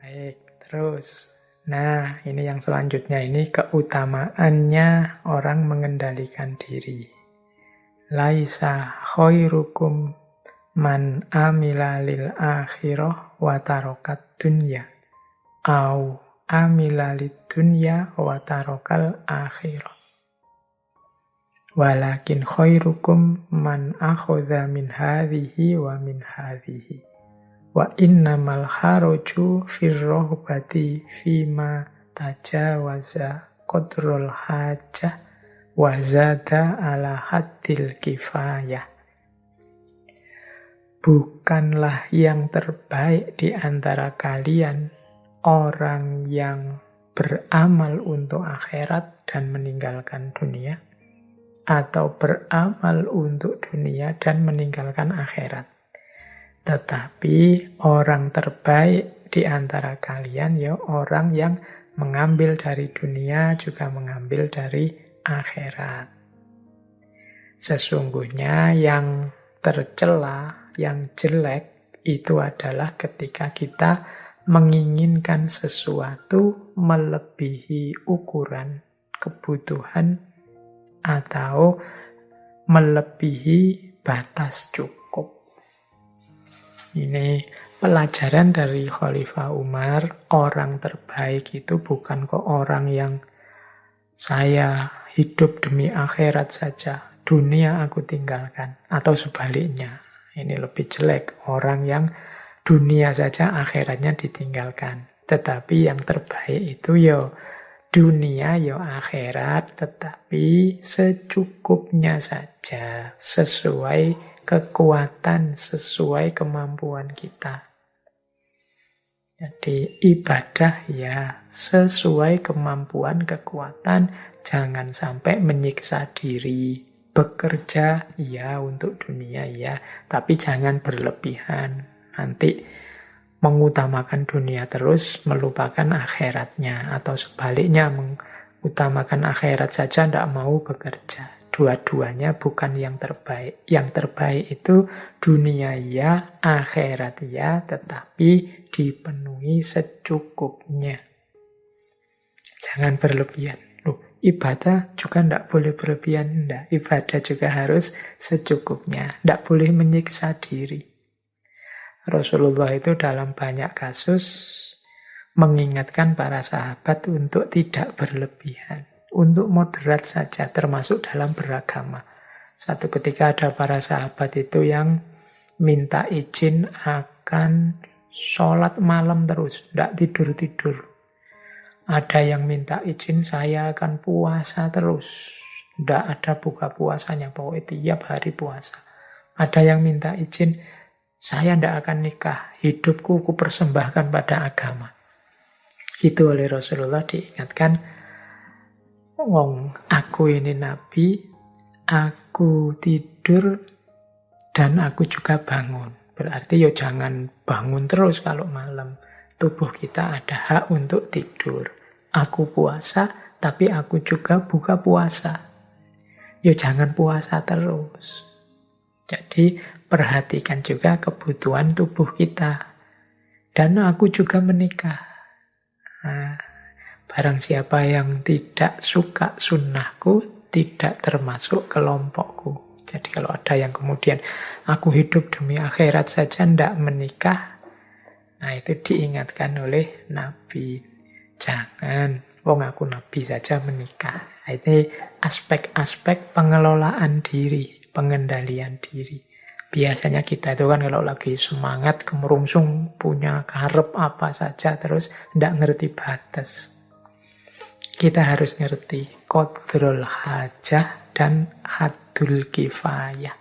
Baik, terus. Nah, ini yang selanjutnya, ini keutamaannya orang mengendalikan diri. Laisa khairukum man amila lil akhirah wa tarokat dunya. Au amila lid dunya wa tarokal akhirah. Walakin khairukum man akhudha min hadhihi wa min hadhihi. Wa innamal haraju firrohbati fima tajawaza qadrul hajah wa zada ala haddil kifayah. Bukanlah yang terbaik di antara kalian orang yang beramal untuk akhirat dan meninggalkan dunia, atau beramal untuk dunia dan meninggalkan akhirat. Tetapi orang terbaik di antara kalian ya orang yang mengambil dari dunia juga mengambil dari akhirat. Sesungguhnya yang tercela, yang jelek itu adalah ketika kita menginginkan sesuatu melebihi ukuran kebutuhan atau melebihi batas cukup. Ini pelajaran dari Khalifah Umar. Orang terbaik itu bukan kok orang yang saya hidup demi akhirat saja, dunia aku tinggalkan, atau sebaliknya. Ini lebih jelek, orang yang dunia saja akhiratnya ditinggalkan. Tetapi yang terbaik itu ya dunia ya akhirat, tetapi secukupnya saja, sesuai kekuatan, sesuai kemampuan kita. Jadi ibadah ya sesuai kemampuan, kekuatan, jangan sampai menyiksa diri. Bekerja ya untuk dunia ya, tapi jangan berlebihan. Nanti mengutamakan dunia terus, melupakan akhiratnya. Atau sebaliknya, mengutamakan akhirat saja, tidak mau bekerja. Dua-duanya bukan yang terbaik. Yang terbaik itu dunia ya, akhirat ya, tetapi dipenuhi secukupnya. Jangan berlebihan. Loh, ibadah juga tidak boleh berlebihan. Tidak, ibadah juga harus secukupnya. Tidak boleh menyiksa diri. Rasulullah itu dalam banyak kasus mengingatkan para sahabat untuk tidak berlebihan. Untuk moderat saja, termasuk dalam beragama. Satu ketika ada para sahabat itu yang minta izin akan sholat malam terus, tidak tidur-tidur. Ada yang minta izin, saya akan puasa terus. Tidak ada buka puasanya, pokoknya tiap hari puasa. Ada yang minta izin, saya tidak akan nikah, hidupku kupersembahkan pada agama. Itu oleh Rasulullah diingatkan, wong, aku ini nabi, aku tidur dan aku juga bangun. Berarti ya jangan bangun terus kalau malam. Tubuh kita ada hak untuk tidur. Aku puasa, tapi aku juga buka puasa. Ya jangan puasa terus. Jadi perhatikan juga kebutuhan tubuh kita. Dan aku juga menikah. Nah, barang siapa yang tidak suka sunnahku, tidak termasuk kelompokku. Jadi kalau ada yang kemudian, aku hidup demi akhirat saja, tidak menikah. Nah itu diingatkan oleh Nabi. Jangan, wong aku Nabi saja menikah. Nah, ini aspek-aspek pengelolaan diri, pengendalian diri. Biasanya kita itu kan kalau lagi semangat, kemerungsung, punya karep apa saja, terus tidak ngerti batas. Kita harus ngerti qadrul hajah dan haddul kifayah.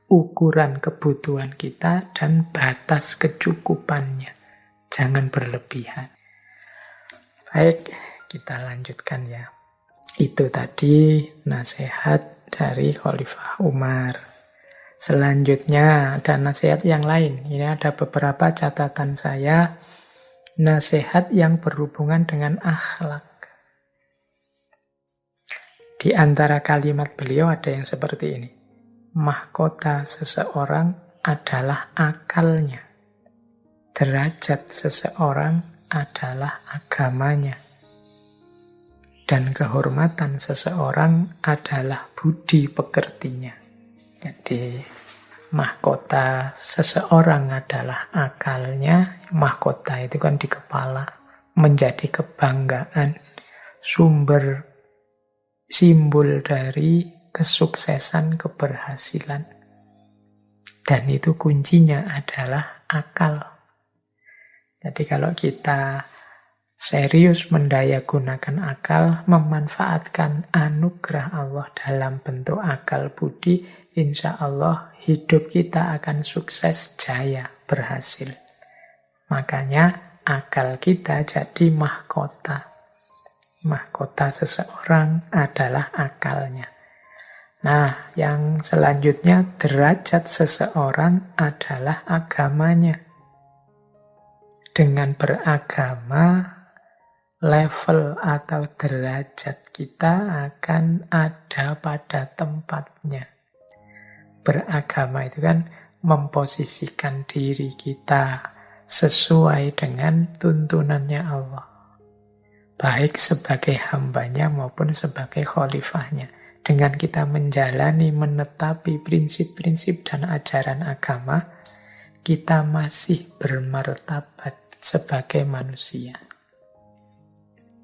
Ukuran kebutuhan kita dan batas kecukupannya. Jangan berlebihan. Baik, kita lanjutkan ya. Itu tadi nasihat dari Khalifah Umar. Selanjutnya ada nasihat yang lain. Ini ada beberapa catatan saya. Nasihat yang berhubungan dengan akhlak. Di antara kalimat beliau ada yang seperti ini. Mahkota seseorang adalah akalnya. Derajat seseorang adalah agamanya. Dan kehormatan seseorang adalah budi pekertinya. Jadi mahkota seseorang adalah akalnya. Mahkota itu kan di kepala. Menjadi kebanggaan, sumber, simbol dari kesuksesan, keberhasilan. Dan itu kuncinya adalah akal. Jadi kalau kita serius mendayagunakan akal, memanfaatkan anugerah Allah dalam bentuk akal budi, insya Allah hidup kita akan sukses, jaya, berhasil. Makanya akal kita jadi mahkota. Mahkota seseorang adalah akalnya. Nah, yang selanjutnya derajat seseorang adalah agamanya. Dengan beragama, level atau derajat kita akan ada pada tempatnya. Beragama itu kan memposisikan diri kita sesuai dengan tuntunannya Allah. Baik sebagai hambanya maupun sebagai khalifahnya. Dengan kita menjalani, menetapi prinsip-prinsip dan ajaran agama, kita masih bermartabat sebagai manusia.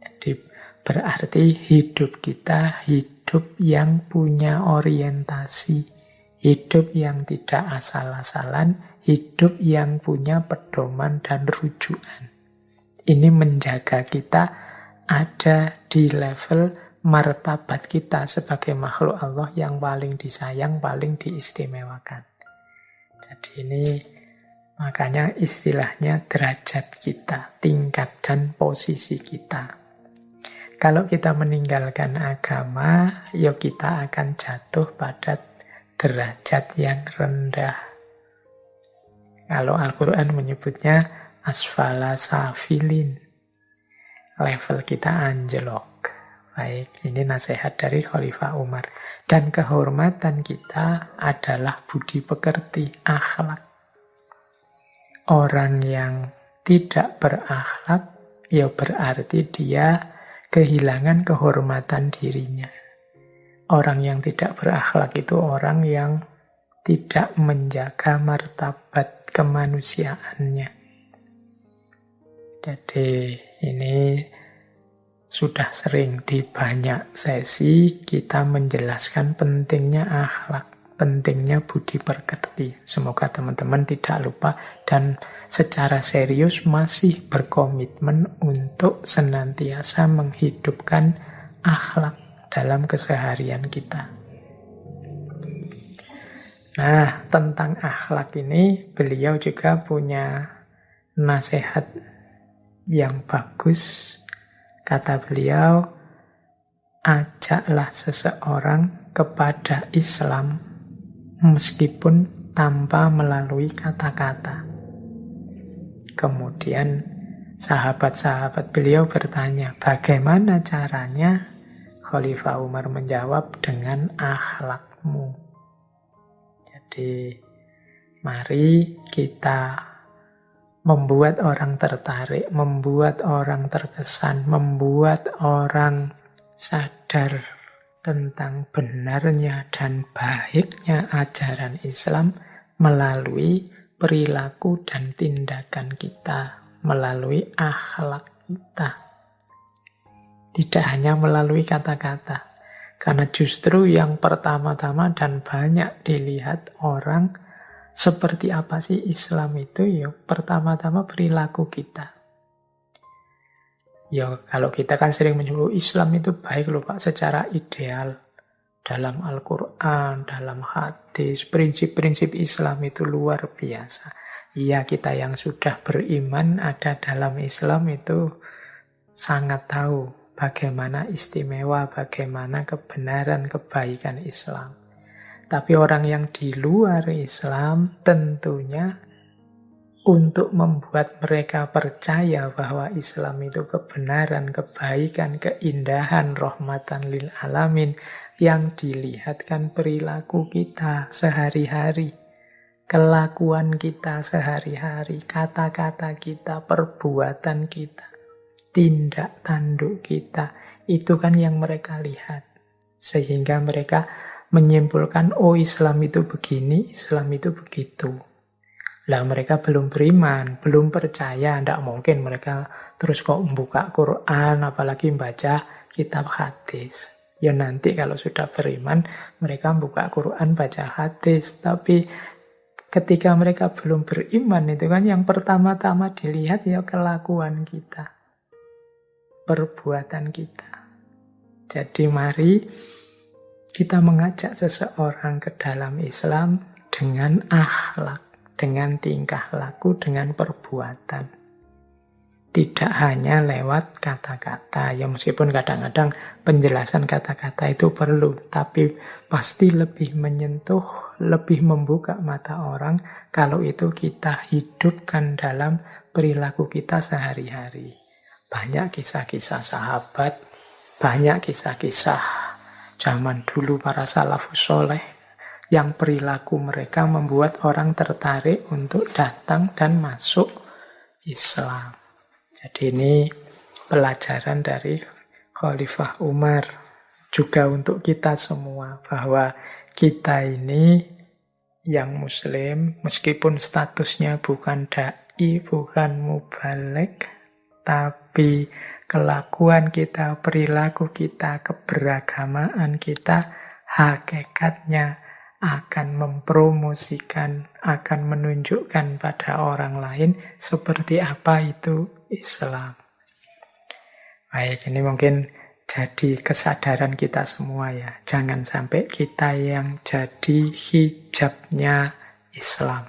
Jadi berarti hidup kita hidup yang punya orientasi, hidup yang tidak asal-asalan, hidup yang punya pedoman dan rujukan. Ini menjaga kita ada di level martabat kita sebagai makhluk Allah yang paling disayang, paling diistimewakan. Jadi ini makanya istilahnya derajat kita, tingkat dan posisi kita. Kalau kita meninggalkan agama, ya kita akan jatuh pada derajat yang rendah. Kalau Al-Quran menyebutnya asfala safilin. Level kita anjlok. Baik, ini nasihat dari Khalifah Umar. Dan kehormatan kita adalah budi pekerti, akhlak. Orang yang tidak berakhlak, ya berarti dia kehilangan kehormatan dirinya. Orang yang tidak berakhlak itu orang yang tidak menjaga martabat kemanusiaannya. Jadi ini sudah sering di banyak sesi kita menjelaskan pentingnya akhlak, pentingnya budi pekerti. Semoga teman-teman tidak lupa dan secara serius masih berkomitmen untuk senantiasa menghidupkan akhlak dalam keseharian kita. Nah, tentang akhlak ini beliau juga punya nasihat yang bagus. Kata beliau, ajaklah seseorang kepada Islam meskipun tanpa melalui kata-kata. Kemudian sahabat-sahabat beliau bertanya, bagaimana caranya? Khalifah Umar menjawab, dengan akhlakmu. Jadi, mari kita membuat orang tertarik, membuat orang terkesan, membuat orang sadar tentang benarnya dan baiknya ajaran Islam melalui perilaku dan tindakan kita, melalui akhlak kita. Tidak hanya melalui kata-kata. Karena justru yang pertama-tama dan banyak dilihat orang seperti apa sih Islam itu, ya pertama-tama perilaku kita. Ya kalau kita kan sering menyebut Islam itu baik loh Pak secara ideal. Dalam Al-Quran, dalam hadis, prinsip-prinsip Islam itu luar biasa. Iya, kita yang sudah beriman ada dalam Islam itu sangat tahu bagaimana istimewa, bagaimana kebenaran, kebaikan Islam. Tapi orang yang di luar Islam tentunya untuk membuat mereka percaya bahwa Islam itu kebenaran, kebaikan, keindahan, rahmatan lil alamin, yang dilihatkan perilaku kita sehari-hari. kelakuan kita sehari-hari, kata-kata kita, perbuatan kita, tindak tanduk kita, itu kan yang mereka lihat. Sehingga mereka menyimpulkan, oh Islam itu begini, Islam itu begitu. Lah mereka belum beriman, belum percaya, tidak mungkin mereka terus kok membuka Quran, apalagi membaca kitab hadis. Ya nanti kalau sudah beriman, mereka membuka Quran, baca hadis. Tapi ketika mereka belum beriman itu kan yang pertama-tama dilihat ya kelakuan kita, perbuatan kita. Jadi mari kita mengajak seseorang ke dalam Islam dengan akhlak, dengan tingkah laku, dengan perbuatan. Tidak hanya lewat kata-kata. Ya meskipun kadang-kadang penjelasan kata-kata itu perlu, tapi pasti lebih menyentuh, lebih membuka mata orang kalau itu kita hidupkan dalam perilaku kita sehari-hari. Banyak kisah-kisah sahabat, banyak kisah-kisah zaman dulu para salafus soleh yang perilaku mereka membuat orang tertarik untuk datang dan masuk Islam. Jadi ini pelajaran dari Khalifah Umar juga untuk kita semua, bahwa kita ini yang muslim meskipun statusnya bukan dai, bukan mubaligh, tapi kelakuan kita, perilaku kita, keberagamaan kita hakikatnya akan mempromosikan, akan menunjukkan pada orang lain seperti apa itu Islam. Baik, ini mungkin jadi kesadaran kita semua ya. Jangan sampai kita yang jadi hijabnya Islam.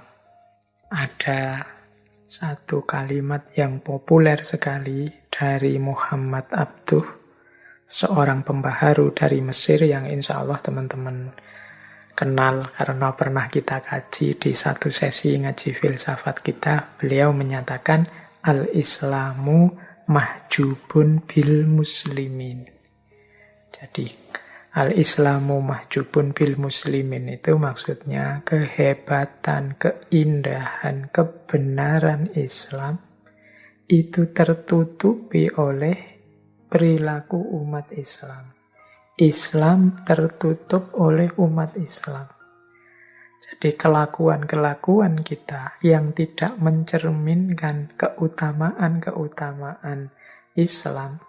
Ada satu kalimat yang populer sekali dari Muhammad Abduh, seorang pembaharu dari Mesir yang insya Allah teman-teman kenal karena pernah kita kaji di satu sesi ngaji filsafat kita. Beliau menyatakan al-Islamu mahjubun bil muslimin. Jadi al-Islamu mahjubun bil muslimin itu maksudnya kehebatan, keindahan, kebenaran Islam itu tertutupi oleh perilaku umat Islam. Islam tertutup oleh umat Islam. Jadi kelakuan-kelakuan kita yang tidak mencerminkan keutamaan-keutamaan Islam,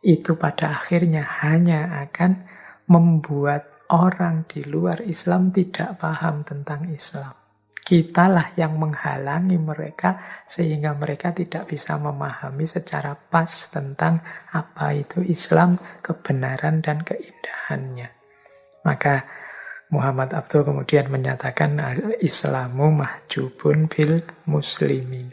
itu pada akhirnya hanya akan membuat orang di luar Islam tidak paham tentang Islam. Kitalah yang menghalangi mereka sehingga mereka tidak bisa memahami secara pas tentang apa itu Islam, kebenaran dan keindahannya. Maka Muhammad Abduh kemudian menyatakan al-Islamu mahjubun bil muslimin.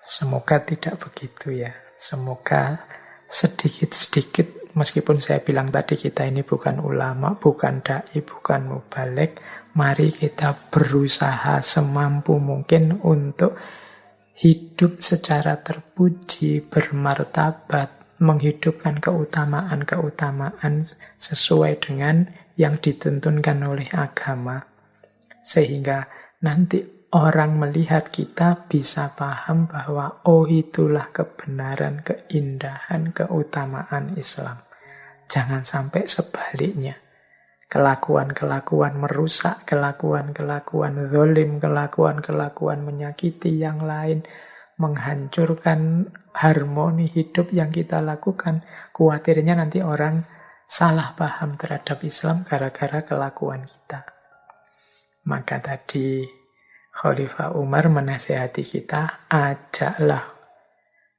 Semoga tidak begitu ya. Semoga sedikit-sedikit, meskipun saya bilang tadi kita ini bukan ulama, bukan dai, bukan mubaligh, mari kita berusaha semampu mungkin untuk hidup secara terpuji, bermartabat, menghidupkan keutamaan-keutamaan sesuai dengan yang dituntunkan oleh agama. Sehingga nanti orang melihat kita bisa paham bahwa oh itulah kebenaran, keindahan, keutamaan Islam. Jangan sampai sebaliknya. Kelakuan-kelakuan merusak, kelakuan-kelakuan zalim, kelakuan-kelakuan menyakiti yang lain, menghancurkan harmoni hidup yang kita lakukan. Khawatirnya nanti orang salah paham terhadap Islam gara-gara kelakuan kita. Maka tadi Khalifah Umar menasihati kita, ajaklah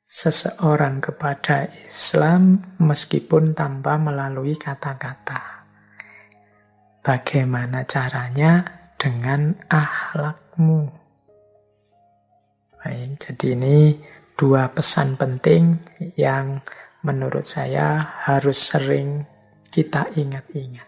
seseorang kepada Islam meskipun tanpa melalui kata-kata. Bagaimana caranya? Dengan akhlakmu. Baik, jadi ini dua pesan penting yang menurut saya harus sering kita ingat-ingat.